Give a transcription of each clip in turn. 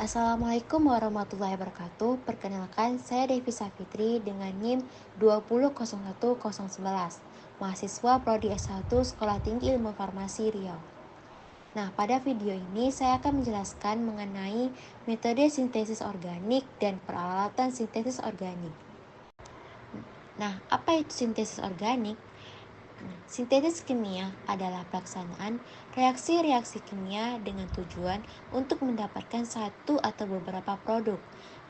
Assalamualaikum warahmatullahi wabarakatuh. Perkenalkan, saya Devi Safitri dengan NIM 2001011, mahasiswa Prodi S1 Sekolah Tinggi Ilmu Farmasi Riau. Nah, pada video ini saya akan menjelaskan mengenai metode sintesis organik dan peralatan sintesis organik. Nah, apa itu sintesis organik? Sintesis kimia adalah pelaksanaan reaksi-reaksi kimia dengan tujuan untuk mendapatkan satu atau beberapa produk.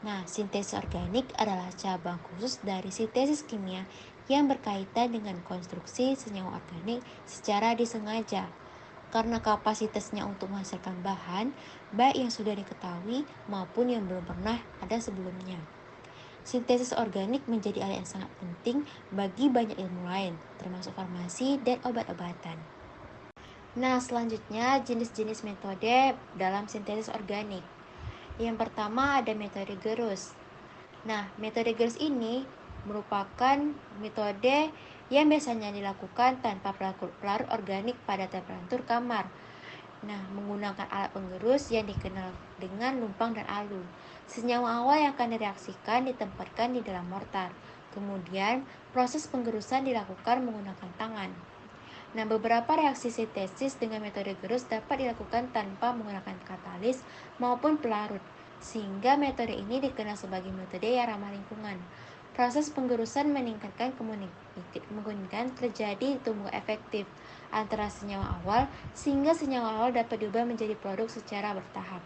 Nah, sintesis organik adalah cabang khusus dari sintesis kimia yang berkaitan dengan konstruksi senyawa organik secara disengaja. Karena kapasitasnya untuk menghasilkan bahan, baik yang sudah diketahui maupun yang belum pernah ada sebelumnya. Sintesis organik menjadi area yang sangat penting bagi banyak ilmu lain, termasuk farmasi dan obat-obatan. Nah, selanjutnya jenis-jenis metode dalam sintesis organik. Yang pertama ada metode Gerus. Nah, metode Gerus ini merupakan metode yang biasanya dilakukan tanpa pelarut organik pada temperatur kamar. Nah, menggunakan alat penggerus yang dikenal dengan lumpang dan alu. Senyawa awal yang akan direaksikan ditempatkan di dalam mortar. Kemudian, proses penggerusan dilakukan menggunakan tangan. Nah, beberapa reaksi sintesis dengan metode gerus dapat dilakukan tanpa menggunakan katalis maupun pelarut, sehingga metode ini dikenal sebagai metode yang ramah lingkungan. Proses penggerusan memungkinkan terjadi tumbuh efektif antara senyawa awal sehingga senyawa awal dapat diubah menjadi produk secara bertahap.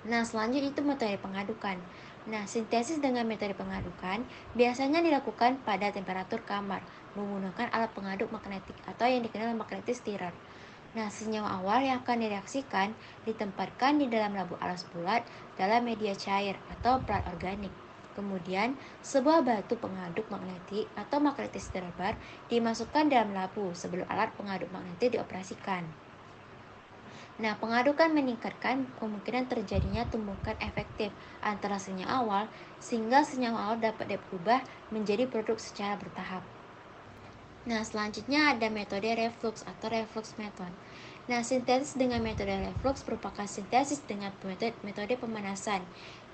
Nah, selanjutnya itu metode pengadukan. Nah, sintesis dengan metode pengadukan biasanya dilakukan pada temperatur kamar menggunakan alat pengaduk magnetik atau yang dikenal magnetic stirrer. Nah, senyawa awal yang akan direaksikan ditempatkan di dalam labu alas bulat dalam media cair atau pelat organik. Kemudian, sebuah batu pengaduk magnetik atau magnetic stirrer bar dimasukkan dalam labu sebelum alat pengaduk magnetik dioperasikan. Nah, pengadukan meningkatkan kemungkinan terjadinya tumbukan efektif antara senyawa awal sehingga senyawa awal dapat diubah menjadi produk secara bertahap. Nah, selanjutnya ada metode reflux atau reflux method. Nah, sintesis dengan metode reflux merupakan sintesis dengan metode pemanasan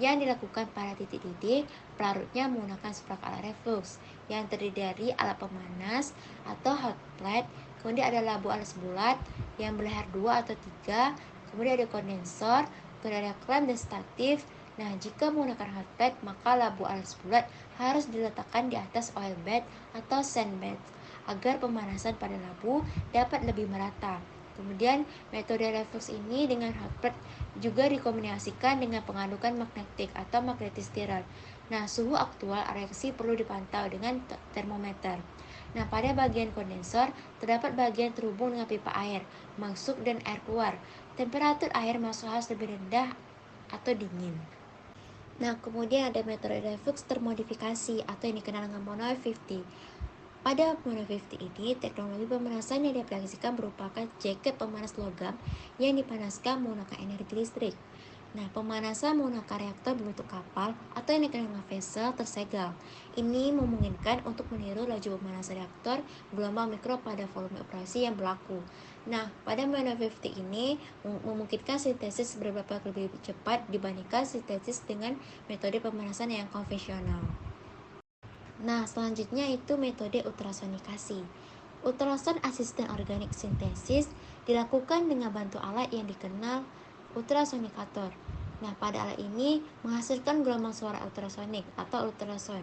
yang dilakukan pada titik didih pelarutnya menggunakan seperangkat alat reflux yang terdiri dari alat pemanas atau hot plate, kemudian ada labu alas bulat yang berleher 2 atau 3, kemudian ada kondensor, kemudian ada klem dan statif. Nah, jika menggunakan hot plate, maka labu alas bulat harus diletakkan di atas oil bed atau sand bed agar pemanasan pada labu dapat lebih merata. Kemudian, metode reflux ini dengan hot plate juga dikombinasikan dengan pengadukan magnetik atau magnetic stirrer. Nah, suhu aktual reaksi perlu dipantau dengan termometer. Nah, pada bagian kondensor terdapat bagian terhubung dengan pipa air masuk dan air keluar. Temperatur air masuk harus lebih rendah atau dingin. Nah, kemudian ada metode reflux termodifikasi atau yang dikenal dengan Mono 50. Pada Mono 50 ini, teknologi pemanasan yang diaplikasikan merupakan jaket pemanas logam yang dipanaskan menggunakan energi listrik. Nah, pemanasan menggunakan reaktor berbentuk kapal atau yang dikenal dengan vessel tersegel. Ini memungkinkan untuk meniru laju pemanasan reaktor gelombang mikro pada volume operasi yang berlaku. Nah, pada Mono 50 ini memungkinkan sintesis beberapa kali lebih cepat dibandingkan sintesis dengan metode pemanasan yang konvensional. Nah, selanjutnya itu metode ultrasonikasi. Ultrason asisten organik sintesis dilakukan dengan bantu alat yang dikenal ultrasonikator. Nah, pada alat ini menghasilkan gelombang suara ultrasonik atau ultrason.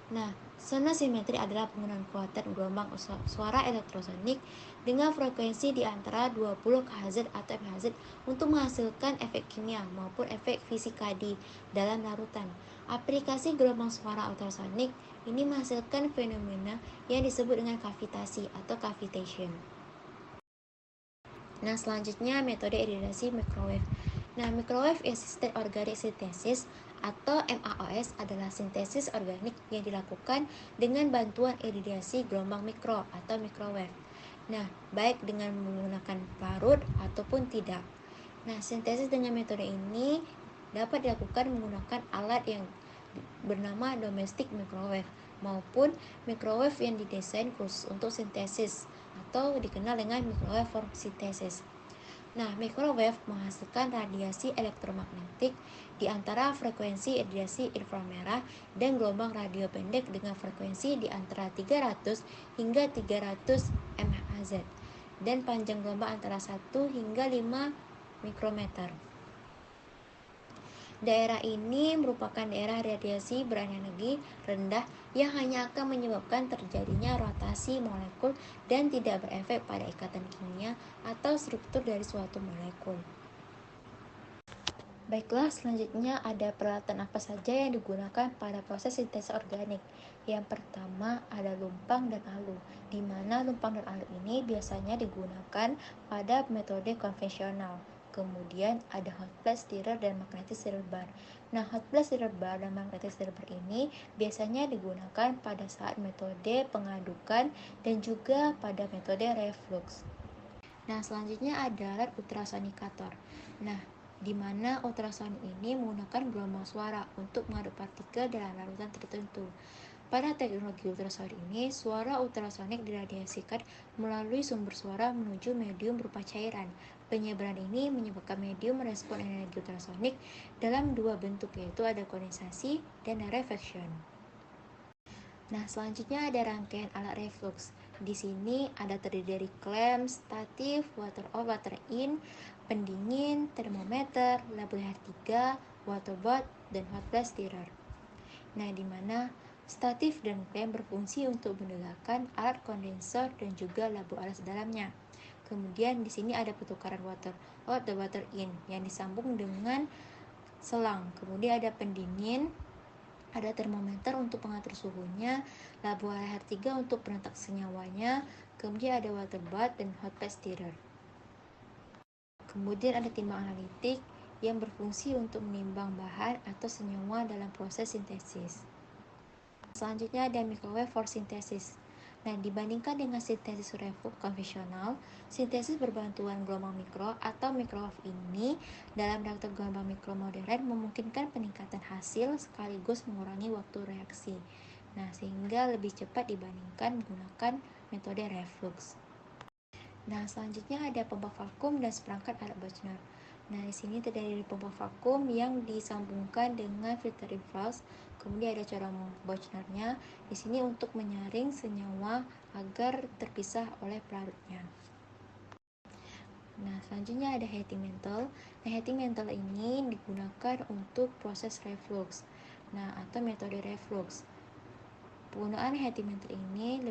Nah, sonosimetri adalah penggunaan kekuatan gelombang suara elektrosonik dengan frekuensi di antara 20 kHz atau MHz untuk menghasilkan efek kimia maupun efek fisika di dalam larutan. Aplikasi gelombang suara ultrasonik ini menghasilkan fenomena yang disebut dengan kavitasi atau cavitation. Nah, selanjutnya metode iridasi microwave. Nah, microwave assisted organic synthesis atau MAOS adalah sintesis organik yang dilakukan dengan bantuan iridasi gelombang mikro atau microwave. Nah, baik dengan menggunakan pelarut ataupun tidak. Nah, sintesis dengan metode ini dapat dilakukan menggunakan alat yang bernama domestic microwave maupun microwave yang didesain khusus untuk sintesis atau dikenal dengan microwave for synthesis. Nah, microwave menghasilkan radiasi elektromagnetik di antara frekuensi radiasi inframerah dan gelombang radio pendek dengan frekuensi di antara 300 hingga 300 MHz dan panjang gelombang antara 1 hingga 5 mikrometer. Daerah ini merupakan daerah radiasi berenergi rendah yang hanya akan menyebabkan terjadinya rotasi molekul dan tidak berefek pada ikatan kimia atau struktur dari suatu molekul. Baiklah, selanjutnya ada peralatan apa saja yang digunakan pada proses sintesis organik. Yang pertama ada lumpang dan alu, di mana lumpang dan alu ini biasanya digunakan pada metode konvensional. Kemudian ada hot plate stirrer dan magnetic stirrer bar. Nah, hot plate stirrer bar dan magnetic stirrer bar ini biasanya digunakan pada saat metode pengadukan dan juga pada metode reflux. Nah, selanjutnya ada alat ultrasonikator. Nah, di mana ultrasonik ini menggunakan gelombang suara untuk mengaduk partikel dalam larutan tertentu. Pada teknologi ultrasonik ini, suara ultrasonik diradiasikan melalui sumber suara menuju medium berupa cairan. Penyebaran ini menyebabkan medium merespon energi ultrasonik dalam dua bentuk, yaitu ada kondensasi dan reflection. Nah, selanjutnya ada rangkaian alat reflux. Di sini ada terdiri dari klem, statif, water out, water in, pendingin, termometer, label R3, water bath, dan hot plate stirrer. Nah, di mana statif dan klem berfungsi untuk menegakkan alat kondensor dan juga labu alas dalamnya. Kemudian di sini ada pertukaran water out dan water in yang disambung dengan selang. Kemudian ada pendingin, ada termometer untuk pengatur suhunya, labu AR3 untuk penentak senyawanya, kemudian ada water bath dan hot plate stirrer. Kemudian ada timbang analitik yang berfungsi untuk menimbang bahan atau senyawa dalam proses sintesis. Selanjutnya ada microwave for synthesis. Nah, dibandingkan dengan sintesis reflux konvensional, sintesis berbantuan gelombang mikro atau microwave ini dalam reaktor gelombang mikro modern memungkinkan peningkatan hasil sekaligus mengurangi waktu reaksi. Nah, sehingga lebih cepat dibandingkan menggunakan metode reflux. Nah, selanjutnya ada pompa vakum dan seperangkat alat Böchner. Nah, di sini terdiri dari pompa vakum yang disambungkan dengan filtering flask. Kemudian ada corong Böchnernya di sini untuk menyaring senyawa agar terpisah oleh pelarutnya. Nah, selanjutnya ada heating mantle. Nah, heating mantle ini digunakan untuk proses reflux. Nah, atau metode reflux. Penggunaan heating mantle ini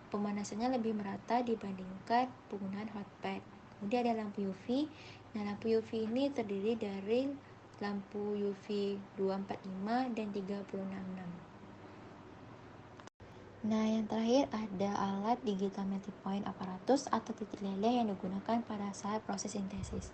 pemanasannya lebih merata dibandingkan penggunaan hot plate. Kemudian ada lampu UV. Nah, lampu UV ini terdiri dari lampu UV 245 dan 366. Nah, yang terakhir ada alat digital melting point apparatus atau titik leleh yang digunakan pada saat proses sintesis.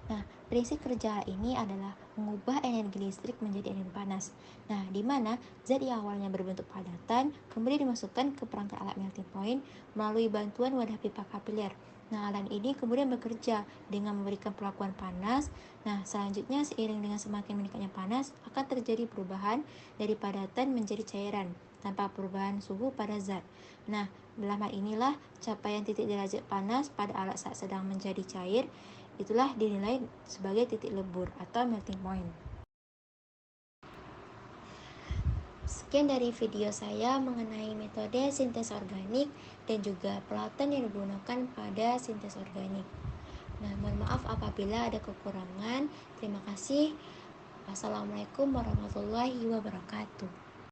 Nah, prinsip kerja ini adalah mengubah energi listrik menjadi energi panas. Nah, di mana zat yang awalnya berbentuk padatan kemudian dimasukkan ke perangkat alat melting point melalui bantuan wadah pipa kapiler. Nah, alat ini kemudian bekerja dengan memberikan perlakuan panas. Nah, selanjutnya seiring dengan semakin meningkatnya panas akan terjadi perubahan dari padatan menjadi cairan tanpa perubahan suhu pada zat. Nah, dalam hal inilah capaian titik derajat panas pada alat saat sedang menjadi cair itulah dinilai sebagai titik lebur atau melting point. Sekian dari video saya mengenai metode sintesis organik dan juga peralatan yang digunakan pada sintesis organik. Nah, mohon maaf apabila ada kekurangan. Terima kasih. Wassalamualaikum warahmatullahi wabarakatuh.